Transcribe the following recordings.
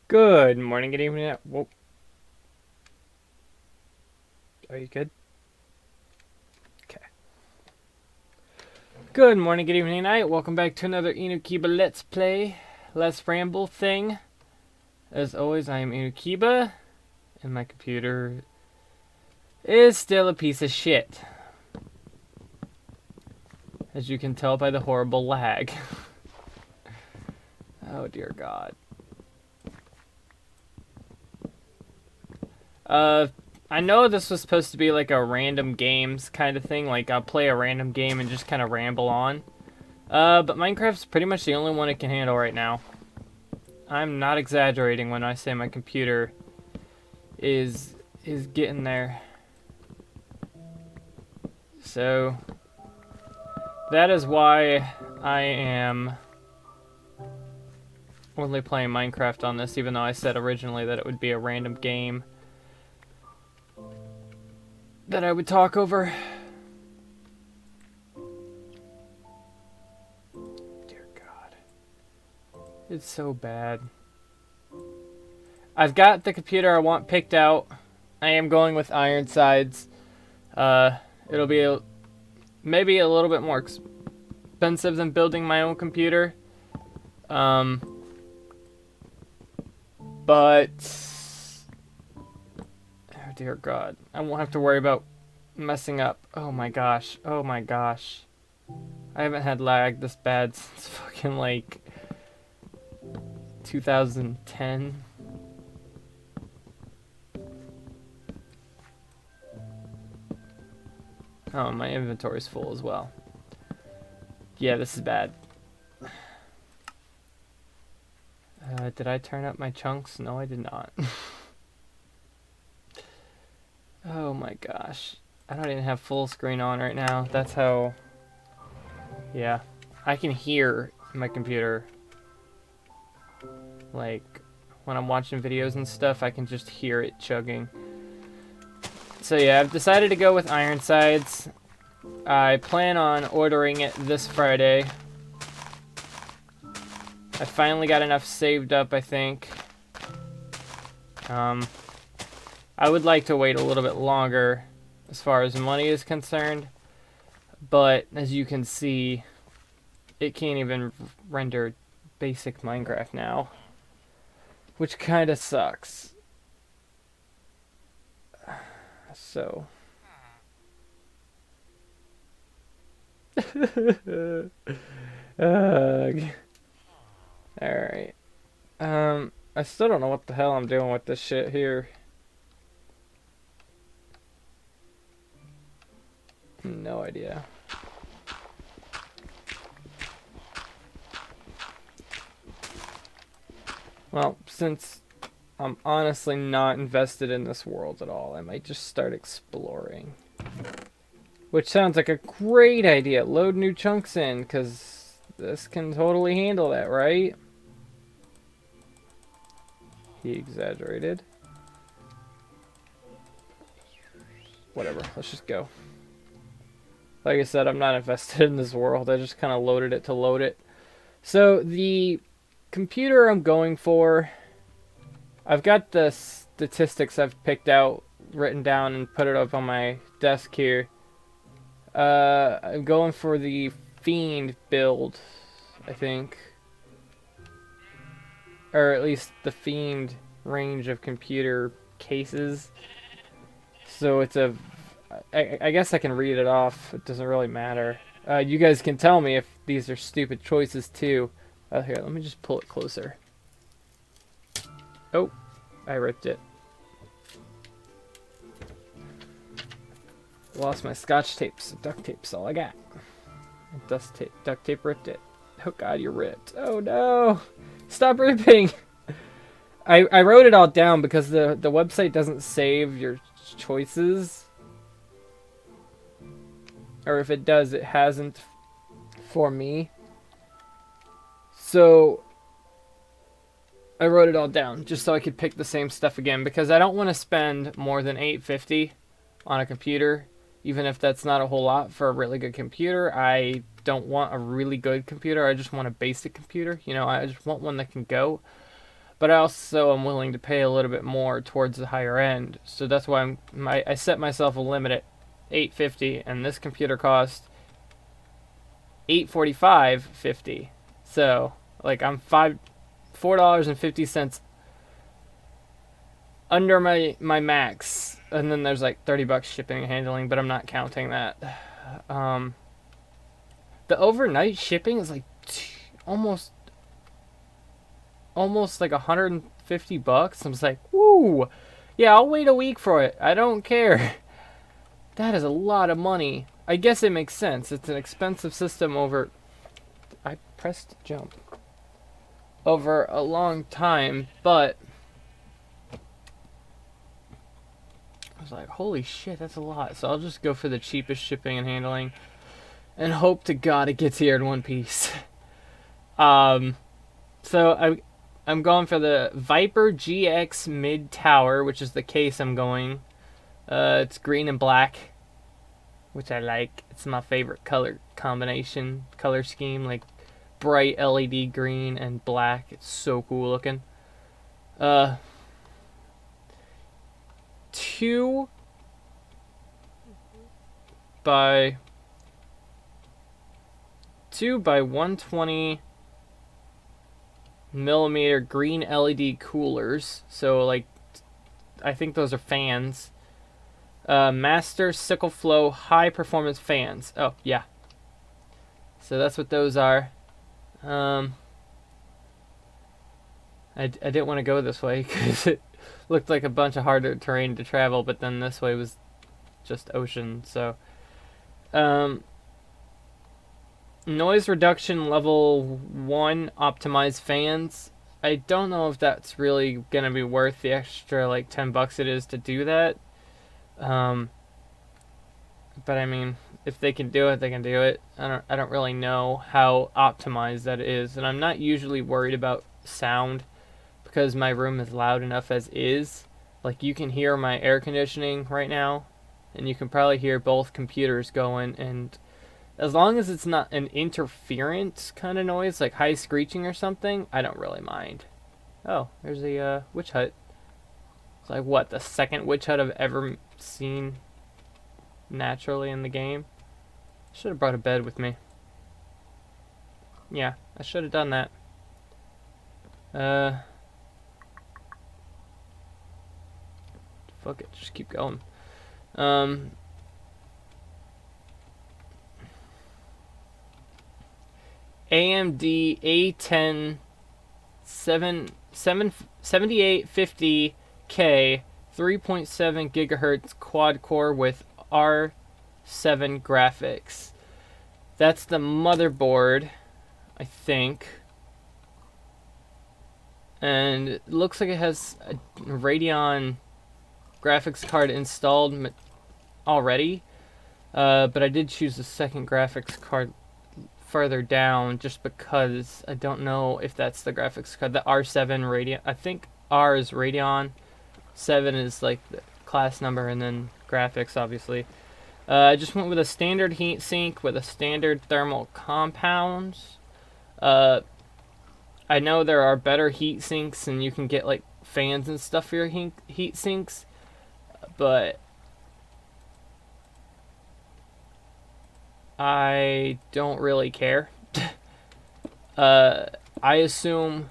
Good morning, good evening. Whoa, are you good? Okay. Good morning, good evening, night. Welcome back to another Inukiba Let's Play, Let's Ramble thing. As always, I am Inukiba, and my computer is still a piece of shit. As you can tell by the horrible lag. Oh dear God. I know this was supposed to be like a random games kind of thing, like I'll play a random game and just kind of ramble on. But Minecraft's pretty much the only one it can handle right now. I'm not exaggerating when I say my computer is getting there. So that is why I am only playing Minecraft on this, even though I said originally that it would be a random game that I would talk over. Dear God. It's so bad. I've got the computer I want picked out. I am going with Ironsides. It'll be maybe a little bit more expensive than building my own computer. But oh dear God, I won't have to worry about messing up. Oh my gosh. Oh my gosh. I haven't had lag this bad since fucking like 2010. Oh, my inventory's full as well. Yeah, this is bad. Did I turn up my chunks? No, I did not. Oh my gosh. I don't even have full screen on right now. That's how... Yeah. I can hear my computer. Like, when I'm watching videos and stuff, I can just hear it chugging. So yeah, I've decided to go with Ironsides. I plan on ordering it this Friday. I finally got enough saved up, I think. I would like to wait a little bit longer as far as money is concerned. But as you can see, it can't even render basic Minecraft now. Which kind of sucks. So... Alright. I still don't know what the hell I'm doing with this shit here. No idea. Well, since I'm honestly not invested in this world at all, I might just start exploring. Which sounds like a great idea. Load new chunks in, because this can totally handle that, right? He exaggerated. Whatever, let's just go. Like I said, I'm not invested in this world. I just kind of loaded it to load it. So, the computer I'm going for... I've got the statistics I've picked out, written down, and put it up on my desk here. I'm going for the Fiend build, I think. Or at least the Fiend range of computer cases. So it's a... I guess I can read it off. It doesn't really matter. You guys can tell me if these are stupid choices too. Here, let me just pull it closer. Oh, I ripped it. Lost my scotch tape, so duct tape's all I got. Duct tape ripped it. Oh God, you're ripped. Oh no! Stop ripping! I wrote it all down because the website doesn't save your choices. Or if it does, it hasn't for me. So I wrote it all down just so I could pick the same stuff again, because I don't want to spend more than $850 on a computer, even if that's not a whole lot for a really good computer. I don't want a really good computer. I just want a basic computer. You know, I just want one that can go. but I also am willing to pay a little bit more towards the higher end. So that's why I set myself a limit at $850, and this computer cost $845.50. So like I'm $4.50 under my max, and then there's like $30 shipping and handling, but I'm not counting that. The overnight shipping is like almost like $150. I'm just like, woo, yeah, I'll wait a week for it. I don't care. That is a lot of money. I guess it makes sense. It's an expensive system over. I pressed jump over a long time, but I was like, holy shit, that's a lot. So I'll just go for the cheapest shipping and handling, and hope to God it gets here in one piece. So I'm going for the Viper GX Mid Tower, which is the case I'm going. It's green and black, which I like. It's my favorite color combination, color scheme, like bright LED green and black. It's so cool looking. 2 by 120 millimeter green LED coolers. So like, I think those are fans. Master Sickle Flow high performance fans. Oh yeah. So that's what those are. I didn't want to go this way because it looked like a bunch of harder terrain to travel, but then this way was just ocean. So, noise reduction level 1 optimized fans. I don't know if that's really gonna be worth the extra like $10 it is to do that. But I mean, if they can do it, they can do it. I don't really know how optimized that is, and I'm not usually worried about sound because my room is loud enough as is. Like, you can hear my air conditioning right now, and you can probably hear both computers going, and as long as it's not an interference kind of noise, like high screeching or something, I don't really mind. Oh, there's a witch hut. It's like, what, the second witch hut I've ever seen naturally in the game? Should have brought a bed with me. Yeah, I should have done that. Fuck it, just keep going. AMD A10 7850K 3.7 gigahertz quad core with R7 graphics. That's the motherboard, I think. And it looks like it has a Radeon graphics card installed already. But I did choose the second graphics card further down just because I don't know if that's the graphics card. The R7 Radeon. I think R is Radeon. 7 is like the class number, and then graphics, obviously. I just went with a standard heat sink with a standard thermal compounds. I know there are better heat sinks, and you can get like fans and stuff for your heat sinks, but I don't really care. I assume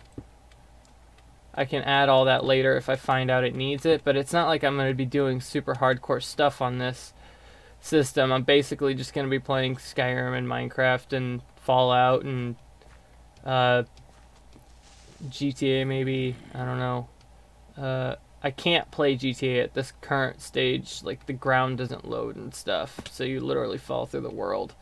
I can add all that later if I find out it needs it, but it's not like I'm going to be doing super hardcore stuff on this system. I'm basically just going to be playing Skyrim and Minecraft and Fallout and GTA maybe. I don't know. I can't play GTA at this current stage. Like, the ground doesn't load and stuff, so you literally fall through the world.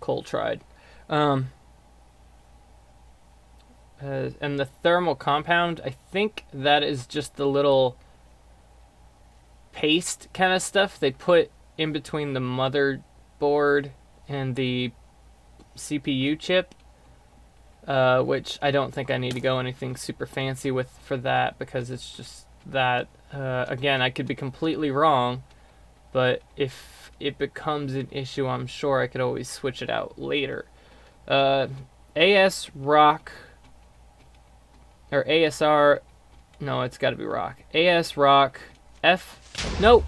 Cole tried. And the thermal compound, I think that is just the little paste kind of stuff they put in between the motherboard and the CPU chip, which I don't think I need to go anything super fancy with for that, because it's just that. Again, I could be completely wrong, but if it becomes an issue, I'm sure I could always switch it out later. AS Rock or ASR. No, it's got to be Rock. AS Rock F. Nope.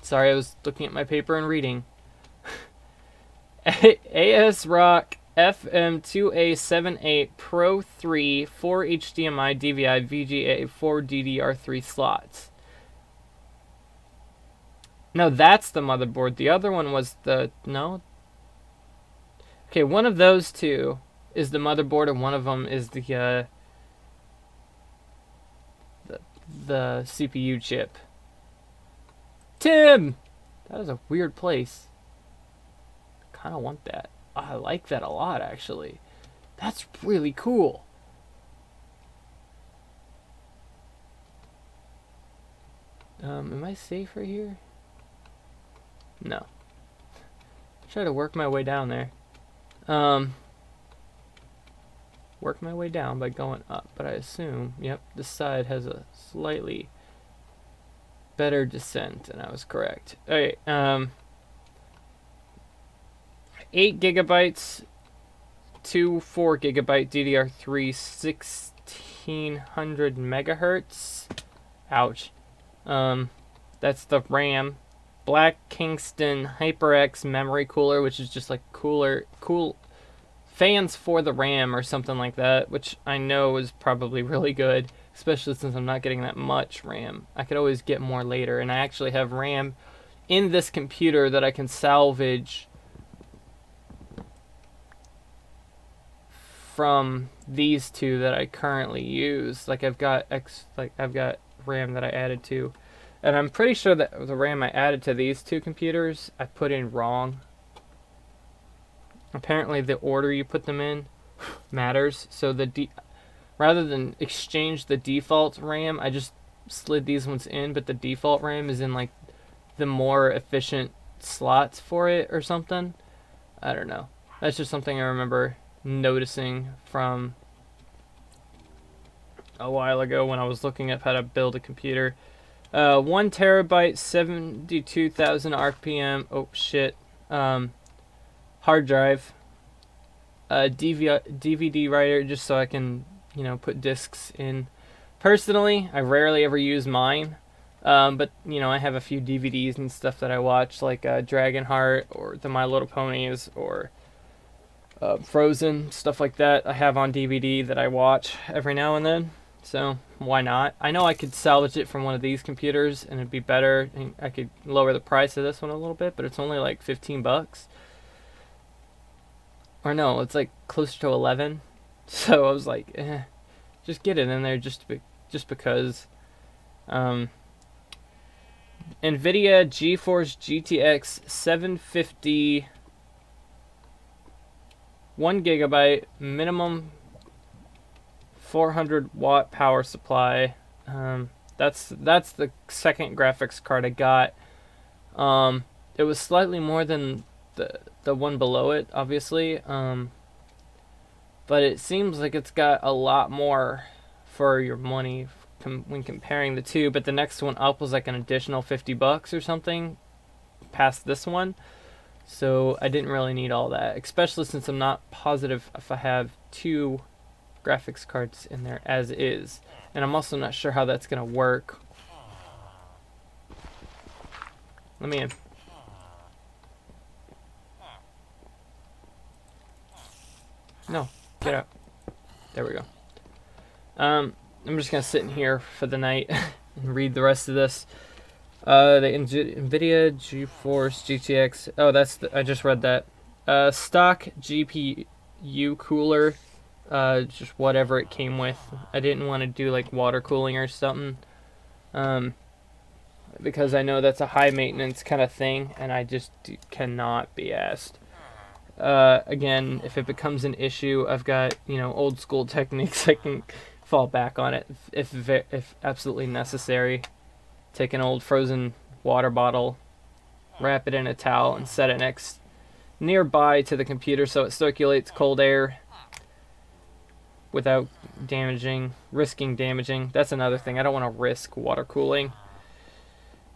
Sorry, I was looking at my paper and reading. AS Rock FM2A78 Pro 3 4 HDMI DVI VGA 4 DDR3 slots. No, that's the motherboard. The other one was the... No? Okay, one of those two is the motherboard, and one of them is the CPU chip. Tim! That is a weird place. I kind of want that. Oh, I like that a lot, actually. That's really cool. Am I safe right here? No. Try to work my way down there. Work my way down by going up, but I assume, yep, this side has a slightly better descent, and I was correct. Okay, 8 gigabytes, 4 gigabyte DDR3, 1600 megahertz. Ouch. That's the RAM. Black Kingston HyperX memory cooler, which is just like cool fans for the RAM or something like that, which I know is probably really good, especially since I'm not getting that much RAM. I could always get more later, and I actually have RAM in this computer that I can salvage from these two that I currently use. Like I've got RAM that I added to, and I'm pretty sure that the RAM I added to these two computers I put in wrong. Apparently the order you put them in matters. So rather than exchange the default RAM, I just slid these ones in, but the default RAM is in like the more efficient slots for it or something. I don't know. That's just something I remember noticing from a while ago when I was looking up how to build a computer. 1 terabyte, 72,000 RPM. Oh shit. Hard drive, DVD writer, just so I can, put discs in. Personally, I rarely ever use mine, but, I have a few DVDs and stuff that I watch, like Dragonheart or the My Little Ponies or Frozen, stuff like that. I have on DVD that I watch every now and then, so why not? I know I could salvage it from one of these computers and it'd be better, and I could lower the price of this one a little bit, but it's only like $15. Or no, it's like closer to 11. So I was like, just get it in there just because. NVIDIA GeForce GTX 750, 1 gigabyte, minimum 400 watt power supply. That's the second graphics card I got. It was slightly more than the one below it, obviously, but it seems like it's got a lot more for your money when comparing the two. But the next one up was like an additional $50 or something past this one, so I didn't really need all that, especially since I'm not positive if I have 2 graphics cards in there as is, and I'm also not sure how that's gonna work. Let me in. No, get out. There we go. I'm just gonna sit in here for the night and read the rest of this. The NVIDIA GeForce GTX. Oh, I just read that. Stock GPU cooler. Just whatever it came with. I didn't want to do like water cooling or something. Because I know that's a high maintenance kind of thing, and I just cannot be asked. Again, if it becomes an issue, I've got, old school techniques I can fall back on it if absolutely necessary. Take an old frozen water bottle, wrap it in a towel, and set it nearby to the computer so it circulates cold air without risking damaging. That's another thing. I don't want to risk water cooling.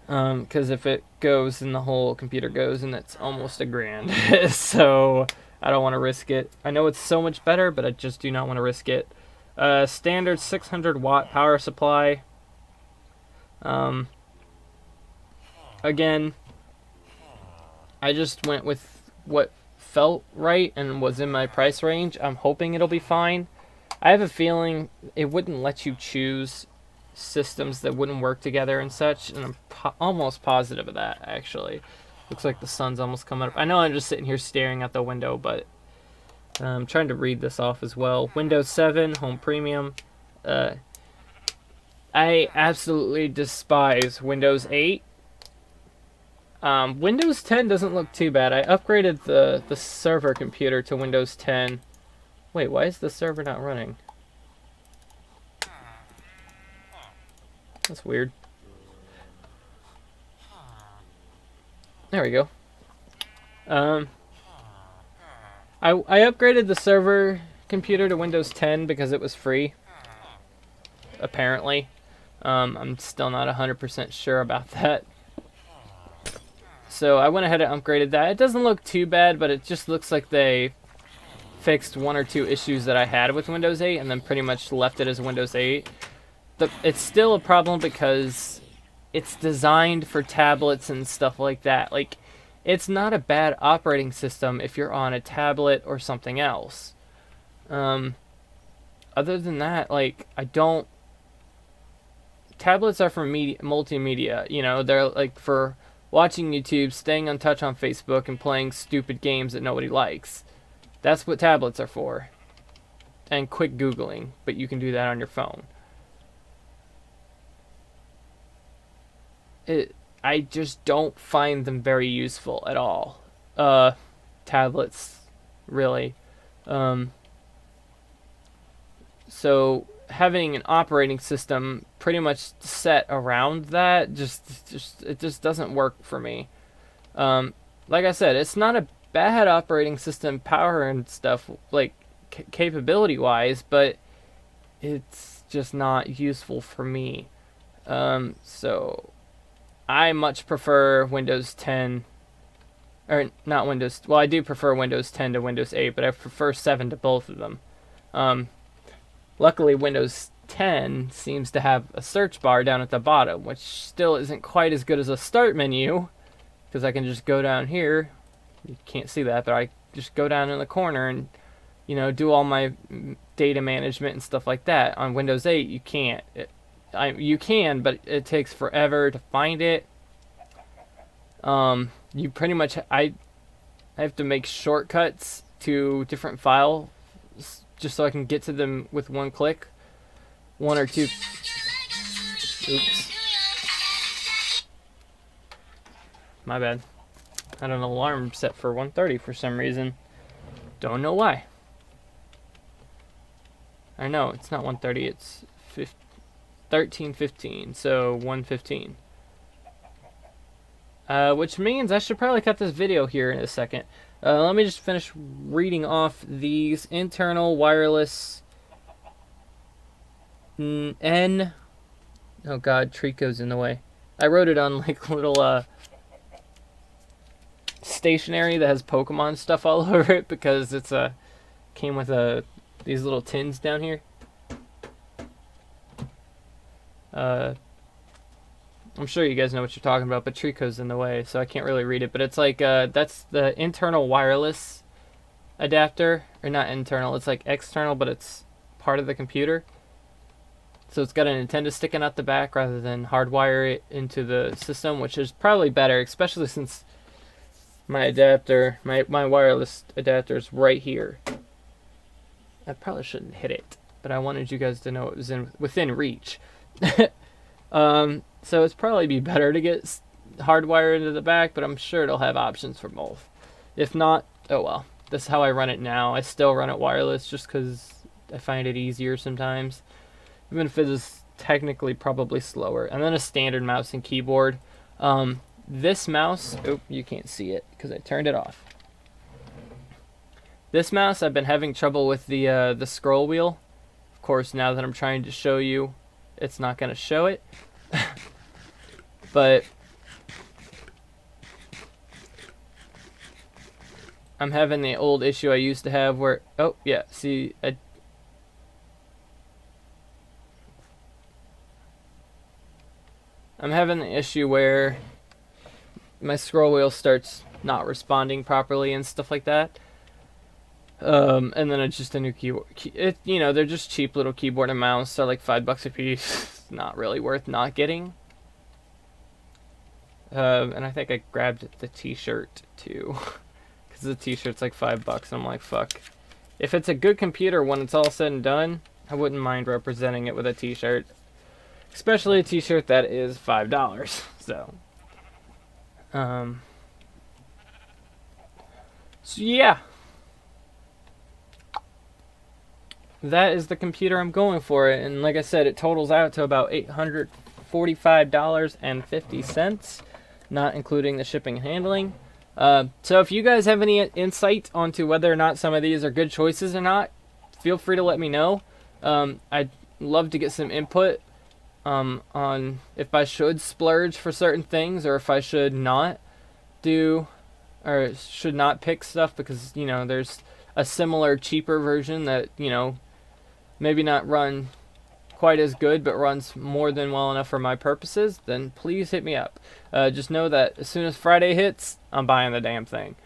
Because if it goes and the whole computer goes, and that's almost $1,000. So I don't want to risk it. I know it's so much better, but I just do not want to risk it. Standard 600 watt power supply. Again, I just went with what felt right and was in my price range. I'm hoping it'll be fine. I have a feeling it wouldn't let you choose systems that wouldn't work together and such, and I'm almost positive of that, actually. Looks like the sun's almost coming up. I know I'm just sitting here staring out the window, but I'm trying to read this off as well. Windows 7, Home Premium. I absolutely despise Windows 8. Windows 10 doesn't look too bad. I upgraded the server computer to Windows 10. Wait, why is the server not running? That's weird. There we go. I upgraded the server computer to Windows 10 because it was free. Apparently. I'm still not 100% sure about that. So I went ahead and upgraded that. It doesn't look too bad, but it just looks like they fixed one or two issues that I had with Windows 8 and then pretty much left it as Windows 8. It's still a problem because it's designed for tablets and stuff like that. Like, it's not a bad operating system if you're on a tablet or something else. Other than that, like, tablets are for multimedia. You know, they're like for watching YouTube, staying on touch on Facebook, and playing stupid games that nobody likes. That's what tablets are for. And quick Googling, but you can do that on your phone. I just don't find them very useful at all. Tablets, really. So having an operating system pretty much set around that it just doesn't work for me. Like I said, it's not a bad operating system, power and stuff, like capability wise, but it's just not useful for me. So I much prefer Windows 10, or not Windows, well, I do prefer Windows 10 to Windows 8, but I prefer 7 to both of them. Luckily, Windows 10 seems to have a search bar down at the bottom, which still isn't quite as good as a start menu, because I can just go down here. You can't see that, but I just go down in the corner and, you know, do all my data management and stuff like that. On Windows 8, you can't. You can, but it takes forever to find it. You pretty much, I have to make shortcuts to different files just so I can get to them with one click. One or two. Oops. My bad. I had an alarm set for 1:30 for some reason. Don't know why. I know, it's not 1:30, it's 13:15, so 1:15. Which means I should probably cut this video here in a second. Let me just finish reading off these internal wireless N. Oh god, Trico's in the way. I wrote it on like little stationery that has Pokemon stuff all over it because it's came with these little tins down here. I'm sure you guys know what you're talking about, but Trico's in the way, so I can't really read it. But it's like, that's the internal wireless adapter. Or not internal, it's like external, but it's part of the computer. So it's got a Nintendo sticking out the back rather than hardwire it into the system, which is probably better, especially since my adapter, my wireless adapter is right here. I probably shouldn't hit it, but I wanted you guys to know it was within reach. So it's probably be better to get hardwired into the back, but I'm sure it'll have options for both. If not, oh well. This is how I run it now. I still run it wireless just because I find it easier sometimes. Even if it is technically probably slower. And then a standard mouse and keyboard. This mouse, oh, you can't see it because I turned it off. This mouse, I've been having trouble with the scroll wheel. Of course, now that I'm trying to show you, it's not going to show it. But I'm having the old issue I used to have where, oh yeah, see, I'm having the issue where my scroll wheel starts not responding properly and stuff like that. And then it's just a new keyboard. They're just cheap little keyboard and mouse. They're like $5 a piece. Not really worth not getting. And I think I grabbed the t-shirt too. Because the t-shirt's like $5 and I'm like, fuck. If it's a good computer when it's all said and done, I wouldn't mind representing it with a t-shirt. Especially a t-shirt that is $5. So yeah. That is the computer I'm going for. And like I said, it totals out to about $845.50, not including the shipping and handling. So if you guys have any insight onto whether or not some of these are good choices or not, feel free to let me know. I'd love to get some input on if I should splurge for certain things or if I should not do or should not pick stuff because, there's a similar cheaper version that, maybe not run quite as good but runs more than well enough for my purposes, then please hit me up. Just know that as soon as Friday hits, I'm buying the damn thing.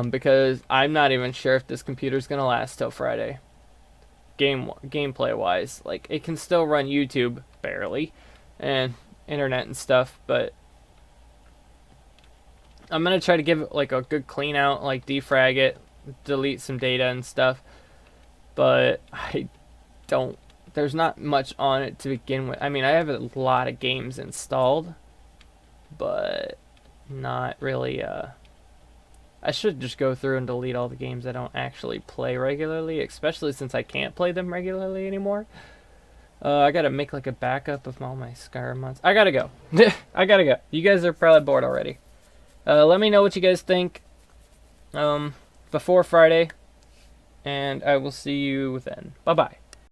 Because I'm not even sure if this computer's going to last till Friday. Gameplay wise, like it can still run YouTube barely and internet and stuff, but I'm going to try to give it like a good clean out, like defrag it, delete some data and stuff. But there's not much on it to begin with. I mean, I have a lot of games installed, but not really, I should just go through and delete all the games I don't actually play regularly, especially since I can't play them regularly anymore. I gotta make like a backup of all my Skyrim mods. I gotta go. I gotta go. You guys are probably bored already. Let me know what you guys think before Friday, and I will see you then. Bye-bye.